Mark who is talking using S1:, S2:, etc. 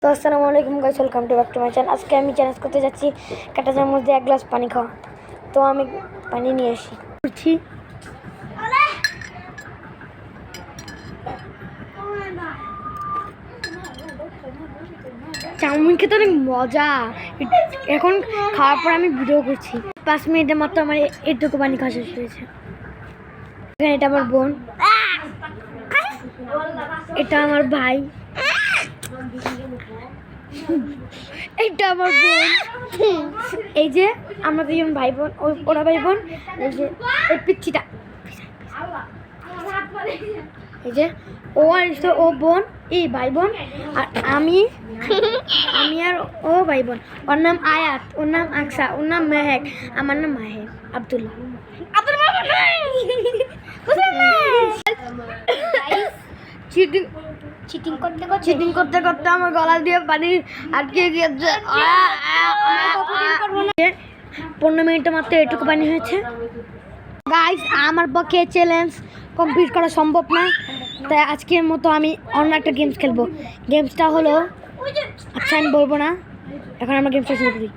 S1: তো আসসালামু আলাইকুম guys, welcome to back to my channel. আজকে আমি চ্যালেঞ্জ করতে যাচ্ছি কাঁটা চামচ দিয়ে 1 গ্লাস পানি খাওয়া। তো আমি পানি নিয়ে আসি করছি। চাউমিন খেতে অনেক মজা। এখন খাওয়ার পর আমি ভিডিও করছি। 5 মিনিটের মাত্র আমার এটুকু পানি খাওয়া শেষ হয়েছে। এখানে এটা আমার বোন, এটা আমার ভাই, এইটা আমার বোন। এই যে আমরা দুজন ভাই বোন, ওরা ভাই বোন। এই যে এই পিচ্ছিটা, এই যে ও আর ও বোন, এই ভাই বোন। আর আমি আর ও ভাই বোন। ওর নাম আয়াত, ওর নাম আকসা, ওর নাম মেহেক, আমার নাম মাহের আব্দুল্লাহ। চিটিং করতে করতে আমার গলা দিয়ে পানি আটকে গিয়েছে। 15 মিনিটের মাত্র এটুকু পানি হয়েছে। গাইস, আমার পক্ষে চ্যালেঞ্জ কমপ্লিট করা সম্ভব না, তাই আজকের মতো আমি অন্য একটা গেমস খেলবো। গেমসটা হলো, আচ্ছা আমি বলবো না, এখন আমরা গেমসটা শুরু করি।